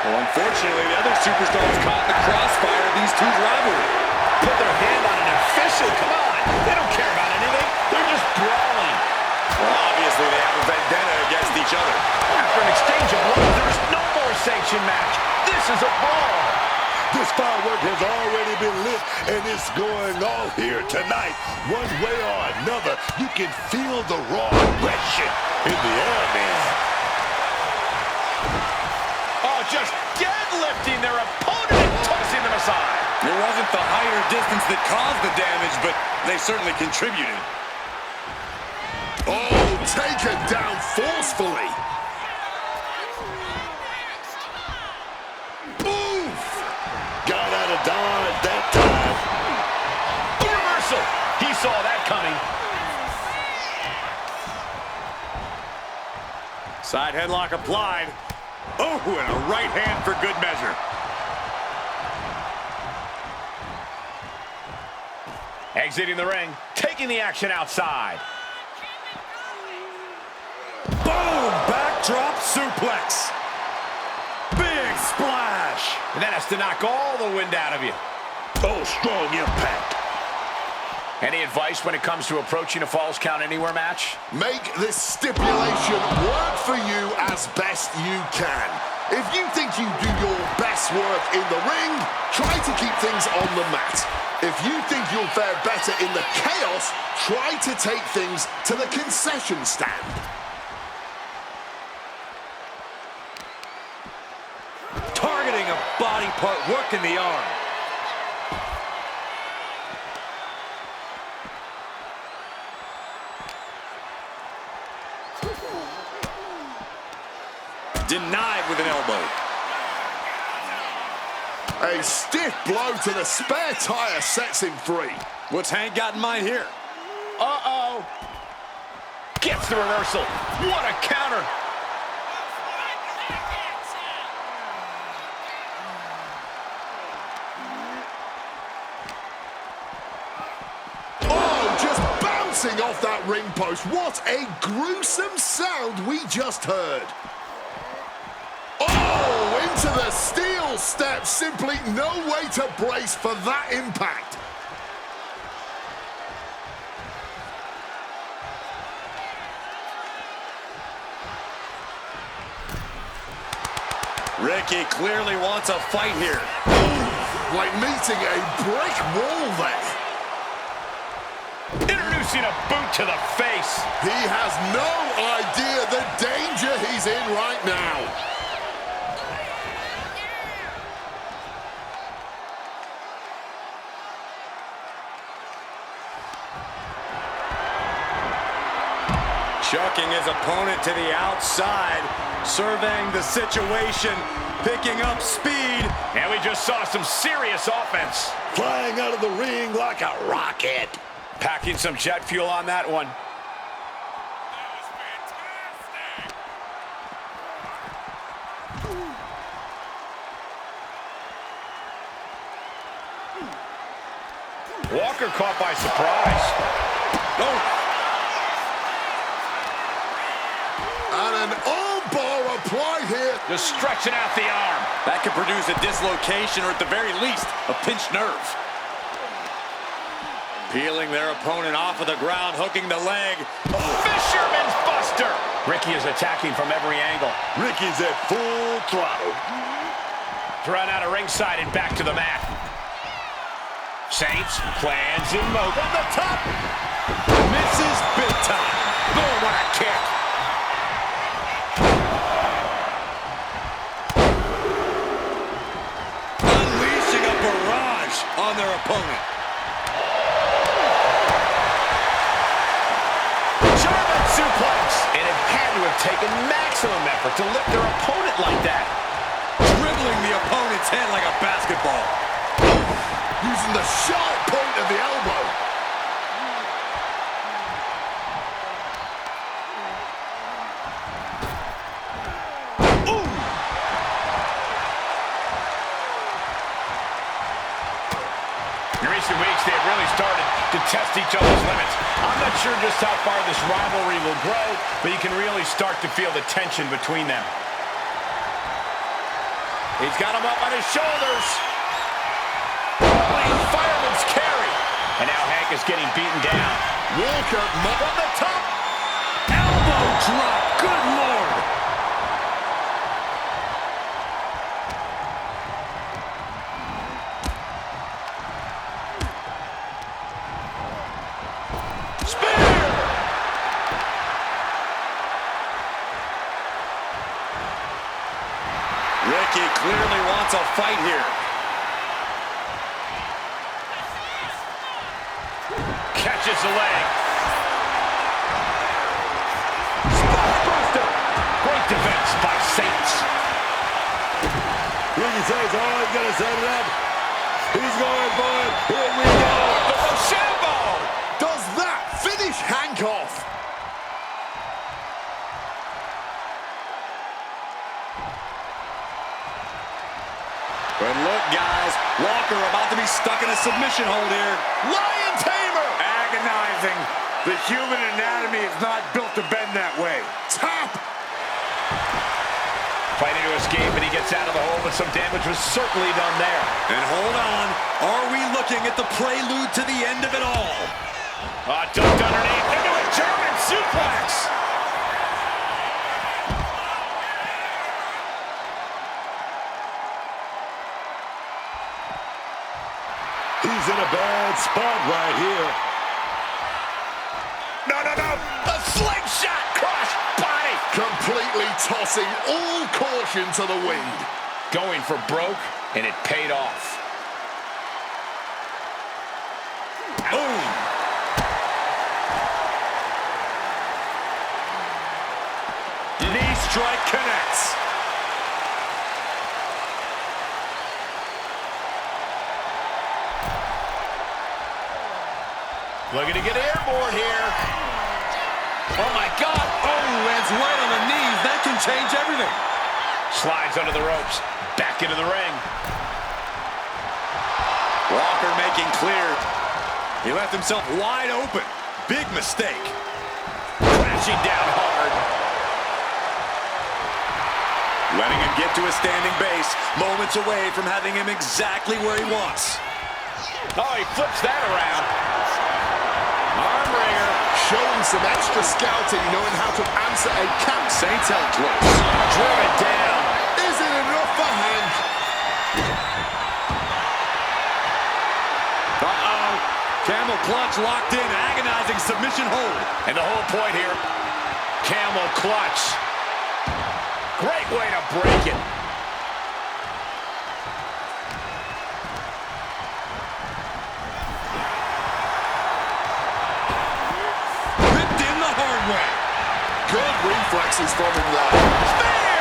Well, unfortunately, the other superstars caught in the crossfire of these two's rivalry. Put their hand on an official. Come on. They don't care about anything. They're just brawling. Well, obviously, they have a vendetta against each other. After an exchange of blows, there is no more sanctioned match. This is a brawl. This firework has already been lit, and it's going on here tonight. One way or another, you can feel the raw aggression in the air, man. Oh, just deadlifting their opponent and tossing them aside. It wasn't the height or distance that caused the damage, but they certainly contributed. Oh, taken down forcefully. Oof! Got out of dodge that time. Reversal. He saw that coming. Side headlock applied. Oh, and a right hand for good measure. Exiting the ring, taking the action outside. Boom! Backdrop suplex. Big splash. And that has to knock all the wind out of you. Oh, strong impact. Any advice when it comes to approaching a Falls Count Anywhere match? Make this stipulation work for you as best you can. If you think you do your best work in the ring, try to keep things on the mat. If you think you'll fare better in the chaos, try to take things to the concession stand. Targeting a body part, working the arm. Denied with an elbow. A stiff blow to the spare tire sets him free. What's Hank got in mind here? Uh-oh. Gets the reversal. What a counter. Oh, just bouncing off that ring post. What a gruesome sound we just heard. Oh, into the steel step. Simply no way to brace for that impact. Ricky clearly wants a fight here. Ooh, like meeting a brick wall there. Introducing a boot to the face. He has no idea the danger he's in right now. Chucking his opponent to the outside, surveying the situation, picking up speed. And we just saw some serious offense. Flying out of the ring like a rocket. Packing some jet fuel on that one. Walker caught by surprise. Oh. And an armbar applied here. Just stretching out the arm. That could produce a dislocation or at the very least, a pinched nerve. Peeling their opponent off of the ground, hooking the leg. Oh. Fisherman's Buster. Ricky is attacking from every angle. Ricky's at full throttle. Thrown out of ringside and back to the mat. Saints plans in motion. On the top. Misses big time. Boom, what a kick. Unleashing a barrage on their opponent. German suplex. And it had to have taken maximum effort to lift their opponent like that. Dribbling the opponent's head like a basketball. Using the sharp point of the elbow. Ooh. In recent weeks, they have really started to test each other's limits. I'm not sure just how far this rivalry will grow, but you can really start to feel the tension between them. He's got him up on his shoulders. Holy fireman's carry. And now Hank is getting beaten down. Walker From the top. Elbow drop. Good Lord. Ricky clearly wants a fight here. Catches the leg. Spinebuster. Great defense by Saints. Ricky says, oh, he's going to set it up. He's going for it. Here we go. The Rochambeau. does that finish Hank off. But look, guys, Walker about to be stuck in a submission hold here. Lion Tamer. Agonizing. The human anatomy is not built to bend that way. Tap. Fighting to escape, and he gets out of the hole, but some damage was certainly done there. And hold on, are we looking at the prelude to the end of it all? Ducked underneath into a German suplex. He's in a bad spot right here. No. The slingshot crush body. Completely tossing all caution to the wind. Going for broke, and it paid off. Boom. Knee strike connects. Looking to get airborne here. Oh, my God. Oh, lands right on the knees. That can change everything. Slides under the ropes. Back into the ring. Walker making clear. He left himself wide open. Big mistake. Crashing down hard. Letting him get to a standing base. Moments away from having him exactly where he wants. Oh, he flips that around. Arm wringer. Showing some extra scouting, knowing how to answer a count. Saints held close. Driven down. Is it enough for Hank? Uh-oh. Camel clutch locked in. Agonizing submission hold. And the whole point here, camel clutch. Great way to break it. Ripped in the hard way. Good reflexes from him there. Spear!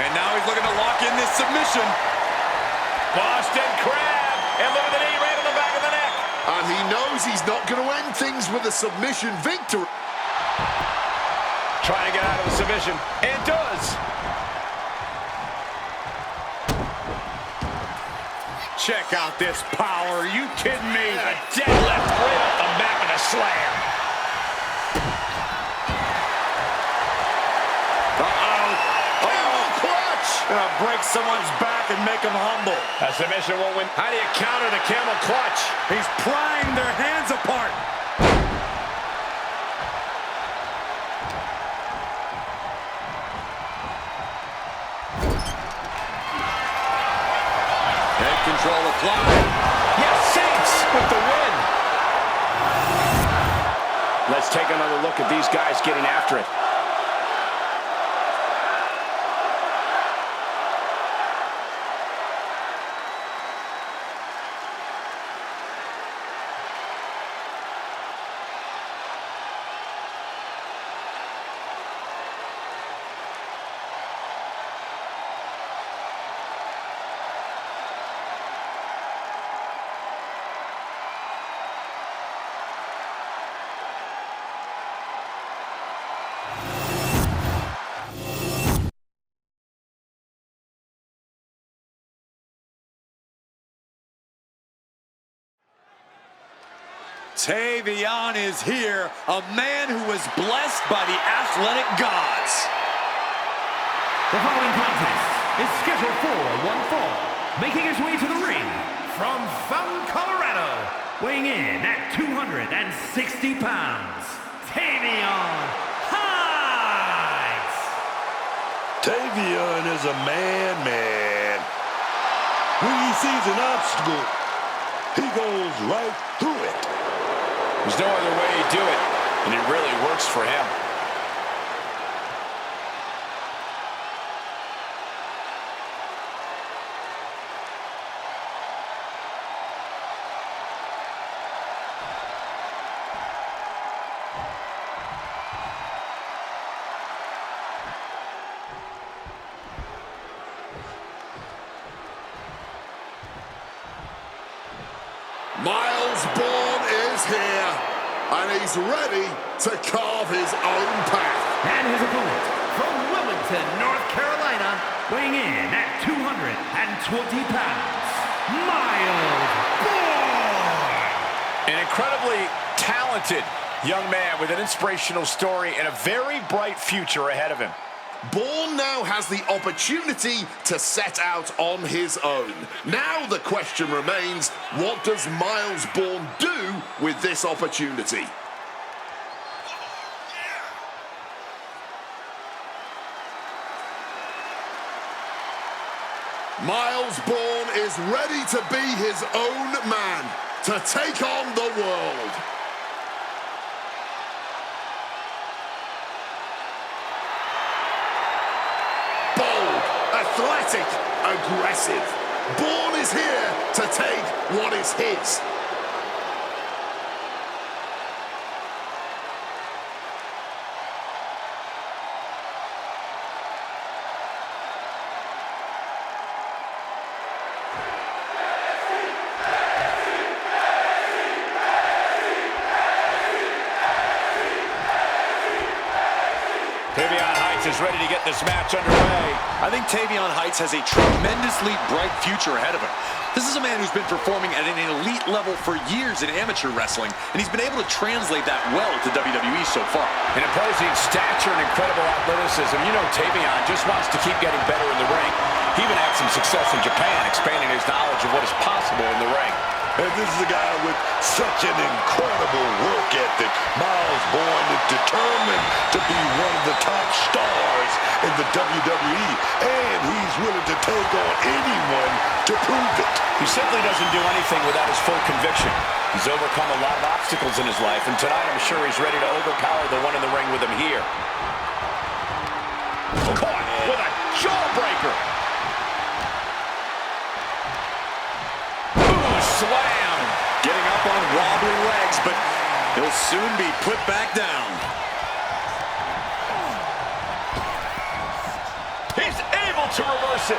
And now he's looking to lock in this submission. Boston Crab. And look at the knee right on the back of the neck. And he knows he's not going to end things with a submission victory. Trying to get out of the submission. And does. Check out this power. Are you kidding me? A deadlift right off the mat with a slam. Camel clutch. Gonna break someone's back and make them humble. A submission won't win. How do you counter the camel clutch? He's prying their hands apart. Head control applied. Yes, Saints with the win. Let's take another look at these guys getting after it. Tavion is here, a man who was blessed by the athletic gods. The following contest is scheduled for one fall, making his way to the ring from Fountain, Colorado, weighing in at 260 pounds, Tavion Heights. Tavion is a man. When he sees an obstacle, he goes right through it. There's no other way to do it, and it really works for him. Miles Bourne is here, and he's ready to carve his own path. And his opponent from Wilmington, North Carolina, weighing in at 220 pounds, Miles Bourne. An incredibly talented young man with an inspirational story and a very bright future ahead of him. Bourne now has the opportunity to set out on his own. Now the question remains, what does Miles Bourne do with this opportunity? Miles Bourne is ready to be his own man, to take on the world. Athletic, aggressive. Bourne is here to take what is his. Tavion Heights is ready to get this match underway. I think Tavion Heights has a tremendously bright future ahead of him. This is a man who's been performing at an elite level for years in amateur wrestling, and he's been able to translate that well to WWE so far. An imposing stature and incredible athleticism. You know Tavion just wants to keep getting better in the ring. He even had some success in Japan, expanding his knowledge of what is possible in the ring. And this is a guy with such an incredible work ethic. Miles Bourne is determined to be one of the top stars in the WWE, and he's willing to take on anyone to prove it. He simply doesn't do anything without his full conviction. He's overcome a lot of obstacles in his life, and tonight I'm sure he's ready to overpower the one in the ring with him here. Caught with a jawbreaker. Slam! Getting up on wobbly legs, but he'll soon be put back down. He's able to reverse it.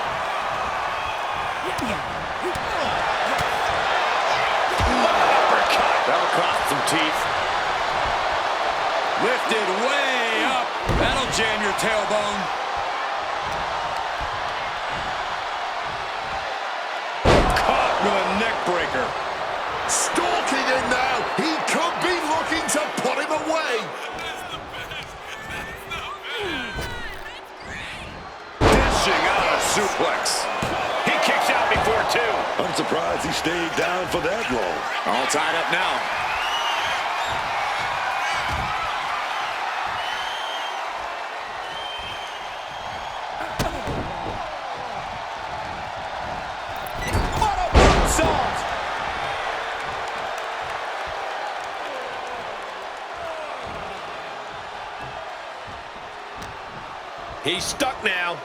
Uppercut. That'll cost some teeth. Lifted way up. That'll jam your tailbone. With a neck breaker. Stalking in now. He could be looking to put him away. Dishing out a suplex. He kicks out before two. I'm surprised he stayed down for that long. All tied up now. He's stuck now.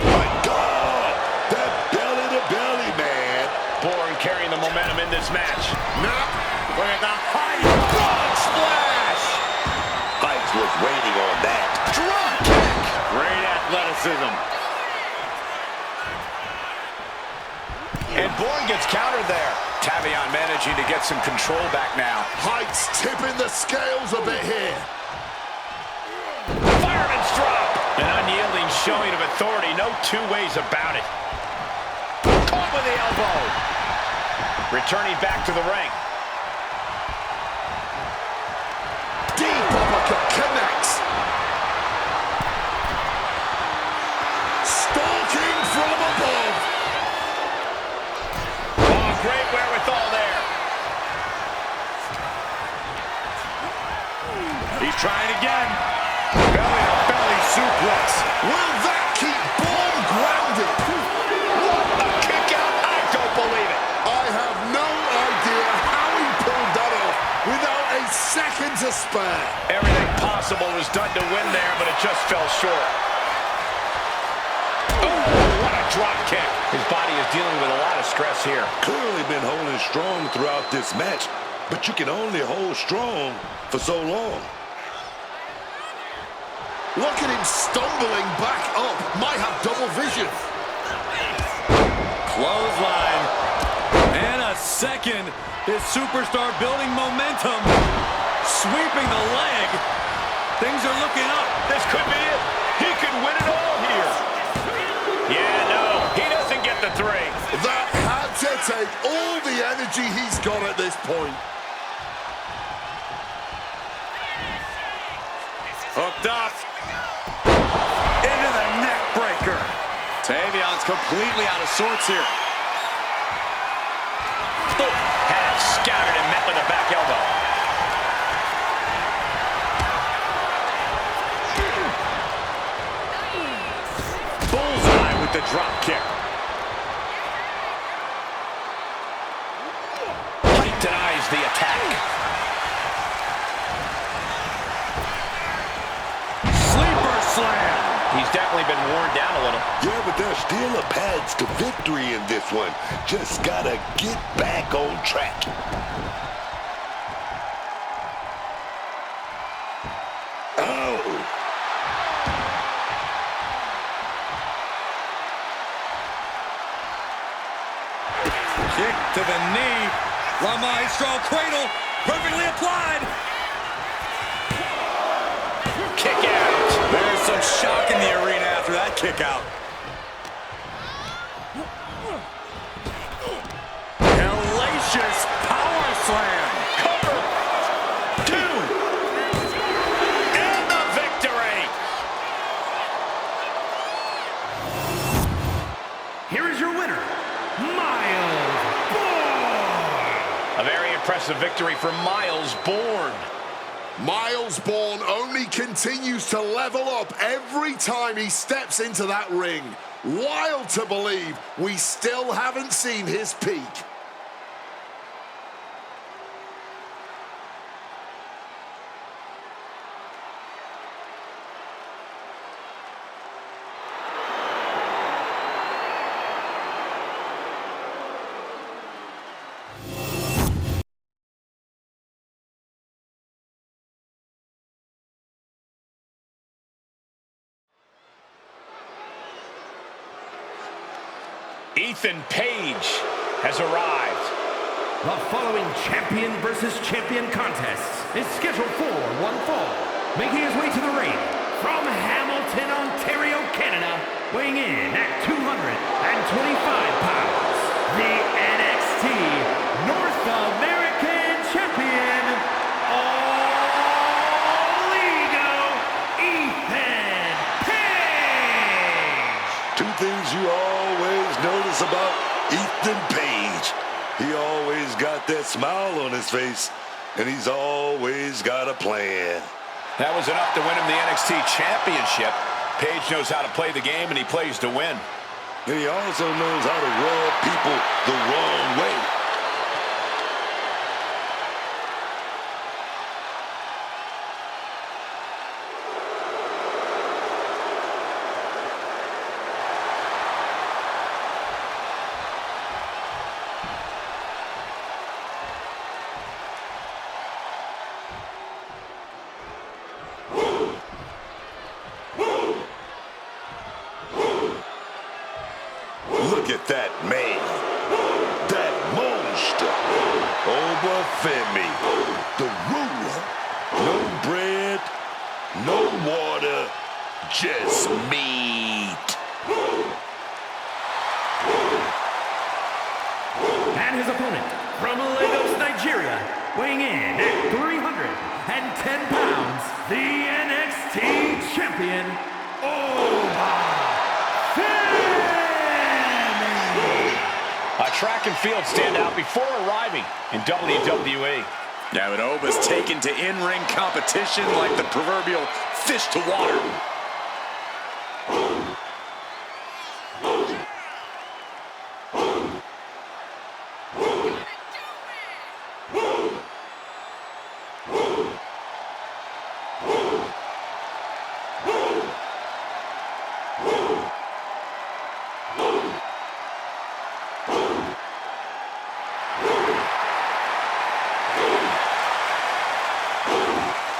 My God! That belly-to-belly, man. Bourne carrying the momentum in this match. Now, Look at the height. Frog splash! Heights was waiting on that. Drop kick! Great athleticism. And Bourne gets countered there. Tavion managing to get some control back now. Heights tipping the scales a bit here. Fireman's drop! An unyielding showing of authority. No two ways about it. Caught with the elbow. Returning back to the ring. trying again. Belly-to-belly suplex. Will that keep Bourne grounded? What a kick out. I don't believe it. I have no idea how he pulled that off without a second to spare. Everything possible was done to win there, but it just fell short. Oh, what a drop kick. His body is dealing with a lot of stress here. Clearly been holding strong throughout this match, but you can only hold strong for so long. Look at him stumbling back up. Might have double vision. Clothesline. And a second. This superstar building momentum. Sweeping the leg. Things are looking up. This could be it. He could win it all here. Yeah, no, he doesn't get the 3. That had to take all the energy he's got at this point. Hooked up. Into the neck breaker. Tavion's completely out of sorts here. Had it scattered and met with a back elbow. Bullseye with the drop kick. Pike denies the attack. Sleeper slam. He's definitely been worn down a little. Yeah, but there's still a path to victory in this one. Just gotta get back on track. Oh. Kick to the knee. La Maestro cradle. Perfectly applied. Kick out. There's some shock in the arena after that kick out. Hellacious power slam. Cover. 2. And the victory. Here is your winner, Miles Bourne. A very impressive victory for Miles Bourne. Miles Bourne only continues to level up every time he steps into that ring. Wild to believe we still haven't seen his peak. Ethan Page has arrived. The following champion versus champion contest is scheduled for one fall. Making his way to the ring from Hamilton, Ontario, Canada, weighing in at 225 pounds, the NXT North American Champion, All Ego, Ethan Page. Two things you always notice about Ethan Page. He always got that smile on his face, and he's always got a plan. That was enough to win him the NXT Championship. Page knows how to play the game, and he plays to win. And he also knows how to rub people the wrong way. Look at that man, that monster, Obafemi, the ruler. No bread, no water, just meat. And his opponent from Lagos, Nigeria, weighing in at 310 pounds, the NXT Champion, A track and field standout before arriving in WWE. Yeah, but Oba's taken to in-ring competition like the proverbial fish to water.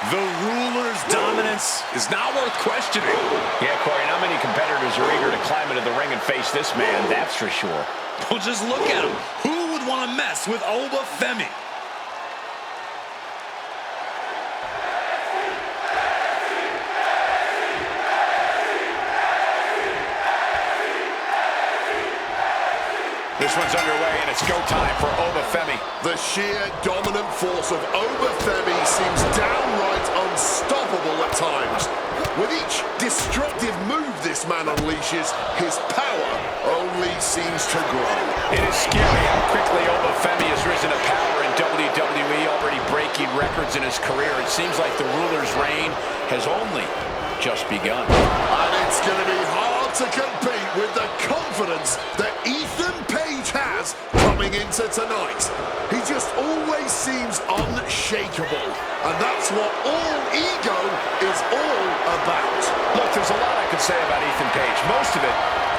The ruler's dominance is not worth questioning. Yeah, Corey, not many competitors are eager to climb into the ring and face this man, that's for sure. Well, just look at him. Who would want to mess with Oba Femi? This one's underway, and it's go time for Oba Femi. The sheer dominant force of Oba Femi seems downright unstoppable at times. With each destructive move this man unleashes, his power only seems to grow. It is scary how quickly Oba Femi has risen to power in WWE, already breaking records in his career. It seems like the ruler's reign has only just begun. And it's going to be hard to compete with the confidence that Ethan Page has coming into tonight. He just always seems unshakable. And that's what all ego is all about. Look, there's a lot I could say about Ethan Page. Most of it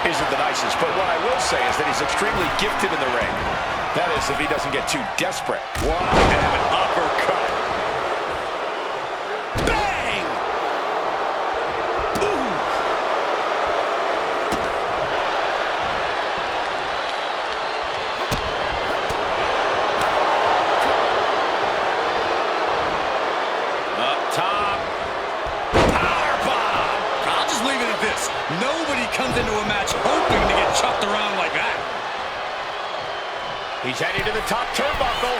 isn't the nicest, but what I will say is that he's extremely gifted in the ring. That is, if he doesn't get too desperate. Wow, and an uppercut. Bang! Ooh. Up top. Powerbomb. I'll just leave it at this. Nobody comes into a match hoping to get chucked around like that. He's heading to the top turnbuckle.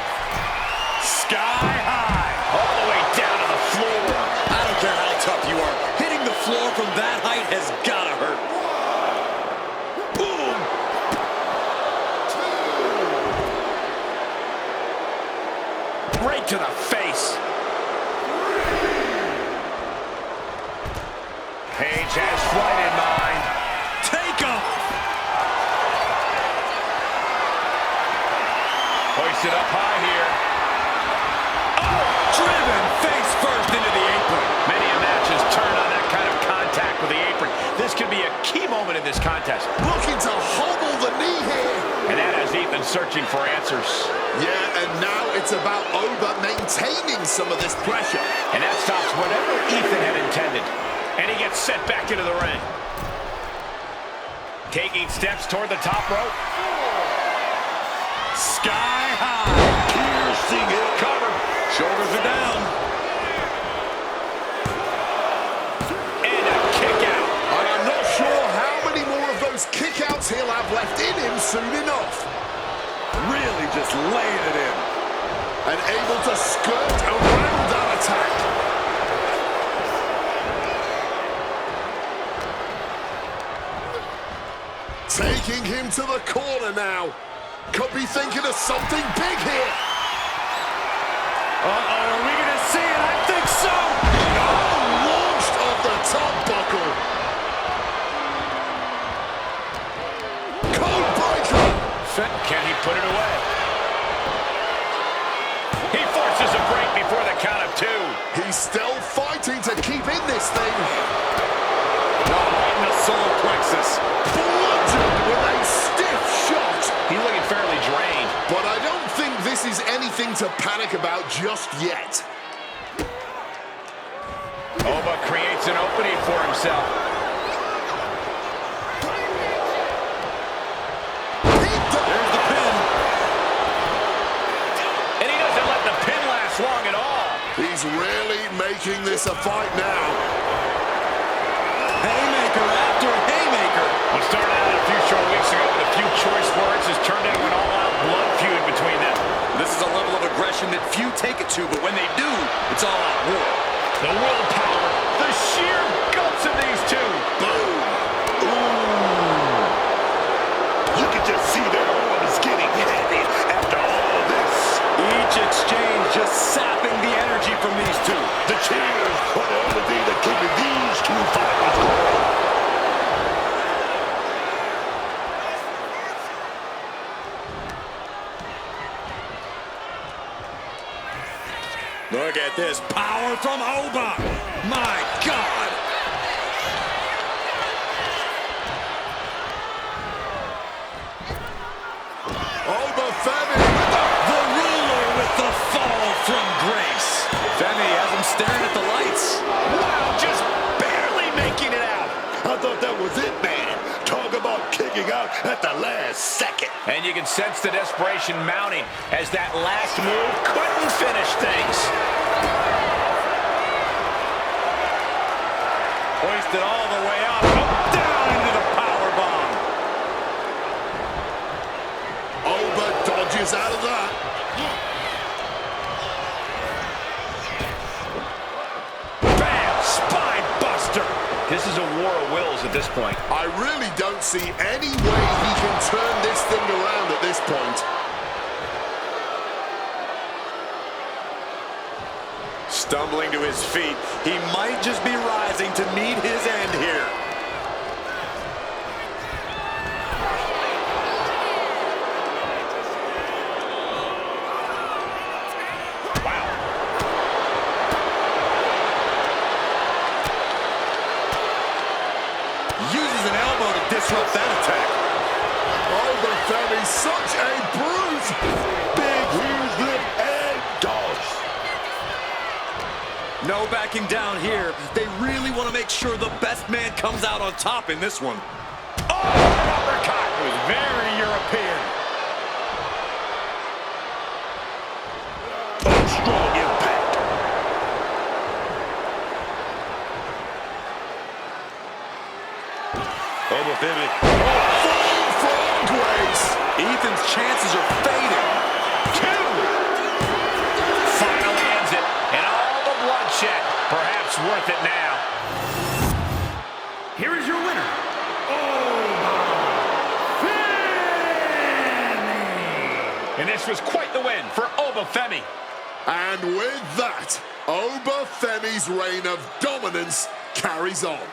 Sky high. All the way down to the floor. I don't care how tough you are. Hitting the floor from that height has gotta hurt. Boom. Right to the face. Page has flight in mind. Take off. Hoisted up high here. Oh, driven face first into the apron. Many a match has turned on that kind of contact with the apron. This could be a key moment in this contest. Looking to hobble the knee here. And that has Ethan searching for answers. Yeah, and now it's about Oba maintaining some of this pressure. And that stops whatever Ethan had intended. And he gets set back into the ring. Taking steps toward the top rope. Sky high. Piercing hit. Cover. Shoulders are down. And a kick out. And I'm not sure how many more of those kickouts he'll have left in him soon enough. Really just laying it in. And able to skirt around that attack. Taking him to the corner now. Could be thinking of something big here. Uh-oh, are we going to see it? I think so. Oh, launched off the top buckle. Code breaker. Can he put it away? He forces a break before the count of two. He's still fighting to keep in this thing. Right in the solar plexus. Bludgeoned with a stiff shot. He's looking fairly drained. But I don't think this is anything to panic about just yet. Oba creates an opening for himself. There's the pin. And he doesn't let the pin last long at all. He's really making this a fight now. Haymaker after haymaker. What started out a few short weeks ago with a few choice words has turned into an all-out blood feud between them. This is a level of aggression that few take it to, but when they do, it's all out war. The willpower, the sheer guts of these two. Boom. Ooh. You can just see their arms getting heavy after all this. Each exchange just sets this. Power from Oba. My God. Oba Femi with The ruler with the fall from grace. Femi has him staring at the lights. Wow, just barely making it out. I thought that was it, man. Talk about kicking out at the last second. And you can sense the desperation mounting as that last move couldn't finish things. Hoisted all the way up, down into the power bomb. Oba dodges out of that. Bam! Spine buster. This is a war of wills at this point. I really don't see any way he can turn this thing around at this point. Stumbling to his feet, he might just be rising to meet his end here. Wow. Uses an elbow to disrupt that attack. Oba Femi, such a brute. Big huge lip and toss. No backing down here. They really want to make sure the best man comes out on top in this one. Oh, uppercut. It was very European. Strong impact. Oba Femi. Fall from grace. Ethan's chances are fading. Finally ends it. And all the bloodshed. Perhaps worth it now. Here is your winner, Oba Femi. And this was quite the win for Oba Femi. And with that, Oba Femi's reign of dominance carries on.